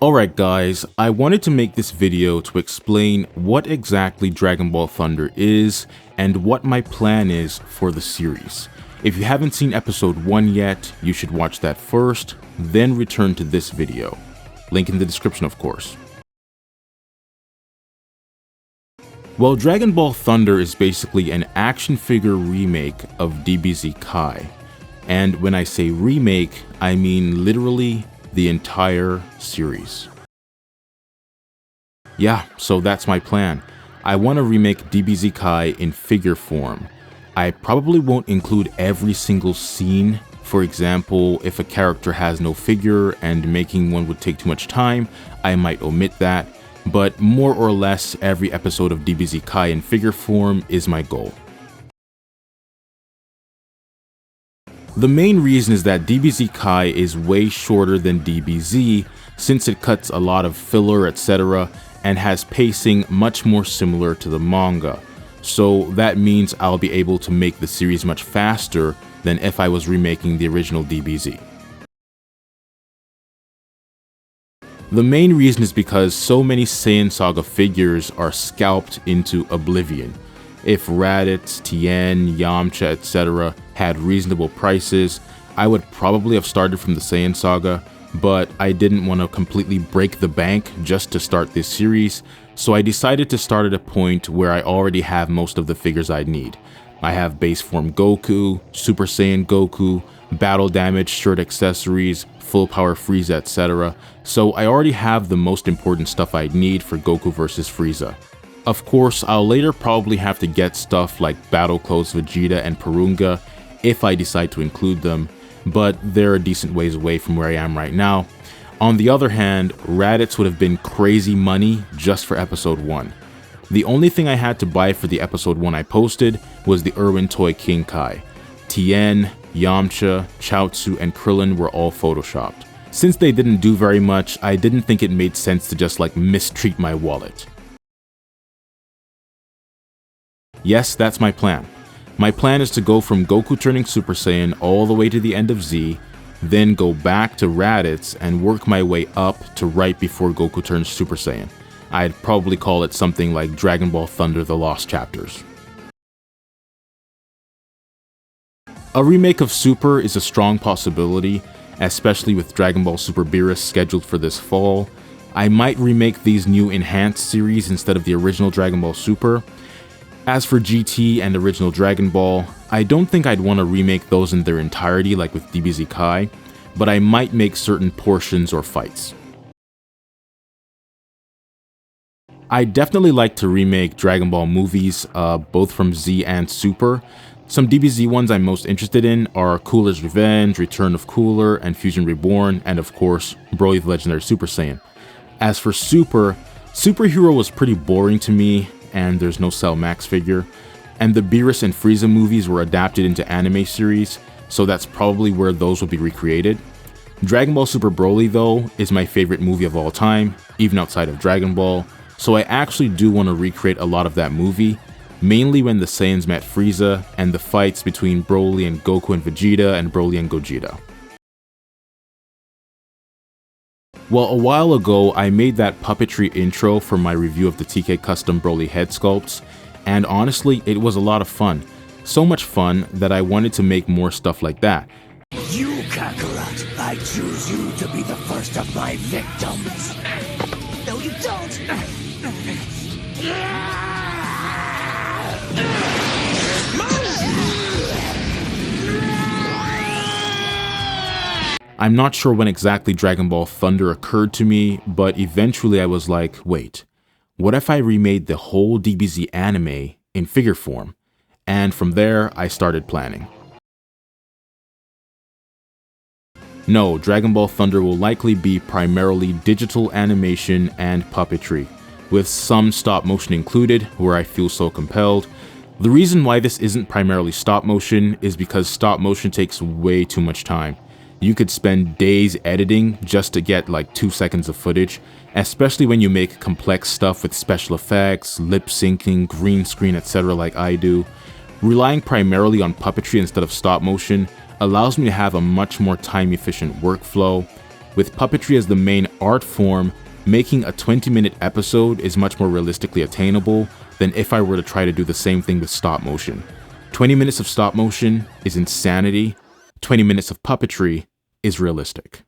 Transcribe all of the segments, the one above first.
Alright guys, I wanted to make this video to explain what exactly Dragon Ball Thunder is and what my plan is for the series. If you haven't seen episode 1 yet, you should watch that first, then return to this video. Link in the description of course. Well, Dragon Ball Thunder is basically an action figure remake of DBZ Kai. And when I say remake, I mean literally the entire series. Yeah, so that's my plan. I want to remake DBZ Kai in figure form. I probably won't include every single scene. For example, if a character has no figure and making one would take too much time, I might omit that. But more or less every episode of DBZ Kai in figure form is my goal. The main reason is that DBZ Kai is way shorter than DBZ since it cuts a lot of filler, etc. and has pacing much more similar to the manga. So that means I'll be able to make the series much faster than if I was remaking the original DBZ. The main reason is because so many Saiyan Saga figures are scalped into oblivion. If Raditz, Tien, Yamcha, etc. had reasonable prices, I would probably have started from the Saiyan Saga, but I didn't want to completely break the bank just to start this series, so I decided to start at a point where I already have most of the figures I need. I have base form Goku, Super Saiyan Goku, battle damage, shirt accessories, full power Frieza, etc. So I already have the most important stuff I need for Goku vs Frieza. Of course, I'll later probably have to get stuff like battle clothes Vegeta and Porunga if I decide to include them, but they're a decent ways away from where I am right now. On the other hand, Raditz would have been crazy money just for episode 1. The only thing I had to buy for the episode 1 I posted was the Irwin Toy King Kai. Tien, Yamcha, Chaozu, and Krillin were all photoshopped. Since they didn't do very much, I didn't think it made sense to just mistreat my wallet. Yes, that's my plan. My plan is to go from Goku turning Super Saiyan all the way to the end of Z, then go back to Raditz and work my way up to right before Goku turns Super Saiyan. I'd probably call it something like Dragon Ball Thunder: The Lost Chapters. A remake of Super is a strong possibility, especially with Dragon Ball Super Beerus scheduled for this fall. I might remake these new enhanced series instead of the original Dragon Ball Super. As for GT and original Dragon Ball, I don't think I'd want to remake those in their entirety like with DBZ Kai, but I might make certain portions or fights. I'd definitely like to remake Dragon Ball movies, both from Z and Super. Some DBZ ones I'm most interested in are Cooler's Revenge, Return of Cooler, and Fusion Reborn, and of course, Broly the Legendary Super Saiyan. As for Super, Superhero was pretty boring to me, and there's no Cell Max figure, and the Beerus and Frieza movies were adapted into anime series, so that's probably where those will be recreated. Dragon Ball Super Broly though is my favorite movie of all time, even outside of Dragon Ball, so I actually do want to recreate a lot of that movie, mainly when the Saiyans met Frieza and the fights between Broly and Goku and Vegeta and Broly and Gogeta. Well, a while ago, I made that puppetry intro for my review of the TK Custom Broly head sculpts, and honestly, it was a lot of fun. So much fun that I wanted to make more stuff like that. You, Kakarot, I choose you to be the first of my victims. No, you don't! I'm not sure when exactly Dragon Ball Thunder occurred to me, but eventually I was like, wait, what if I remade the whole DBZ anime in figure form? And from there, I started planning. No, Dragon Ball Thunder will likely be primarily digital animation and puppetry, with some stop motion included where I feel so compelled. The reason why this isn't primarily stop motion is because stop motion takes way too much time. You could spend days editing just to get 2 seconds of footage, especially when you make complex stuff with special effects, lip syncing, green screen, etc. like I do. Relying primarily on puppetry instead of stop motion allows me to have a much more time efficient workflow, With puppetry as the main art form, making a 20-minute episode is much more realistically attainable than if I were to try to do the same thing with stop motion. 20 minutes of stop motion is insanity. 20 minutes of puppetry is realistic.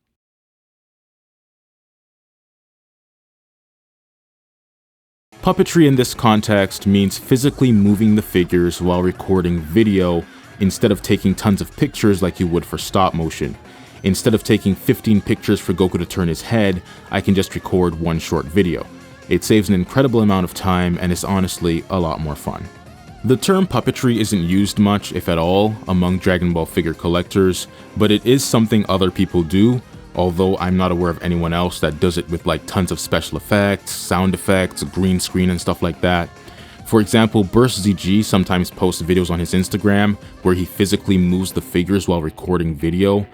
Puppetry in this context means physically moving the figures while recording video instead of taking tons of pictures like you would for stop motion. Instead of taking 15 pictures for Goku to turn his head, I can just record one short video. It saves an incredible amount of time and is honestly a lot more fun. The term puppetry isn't used much, if at all, among Dragon Ball figure collectors, but it is something other people do, although I'm not aware of anyone else that does it with like tons of special effects, sound effects, green screen and stuff like that. For example, Burst ZG sometimes posts videos on his Instagram where he physically moves the figures while recording video.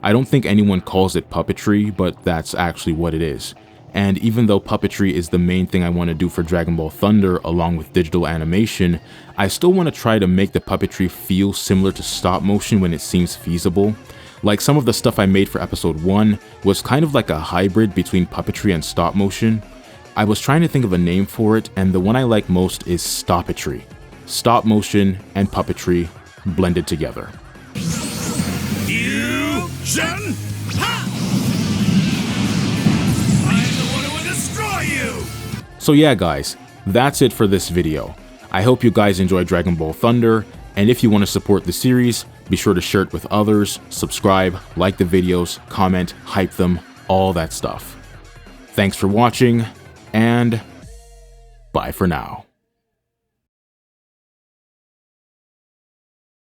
I don't think anyone calls it puppetry, but that's actually what it is. And even though puppetry is the main thing I want to do for Dragon Ball Thunder along with digital animation, I still want to try to make the puppetry feel similar to stop motion when it seems feasible. Like some of the stuff I made for episode 1 was kind of like a hybrid between puppetry and stop motion. I was trying to think of a name for it, and the one I like most is Stopetry. Stop motion and puppetry blended together. Fusion! Ha! I'm the one who will destroy you! So yeah guys, that's it for this video. I hope you guys enjoyed Dragon Ball Thunder, and if you want to support the series, be sure to share it with others, subscribe, like the videos, comment, hype them, all that stuff. Thanks for watching, and bye for now.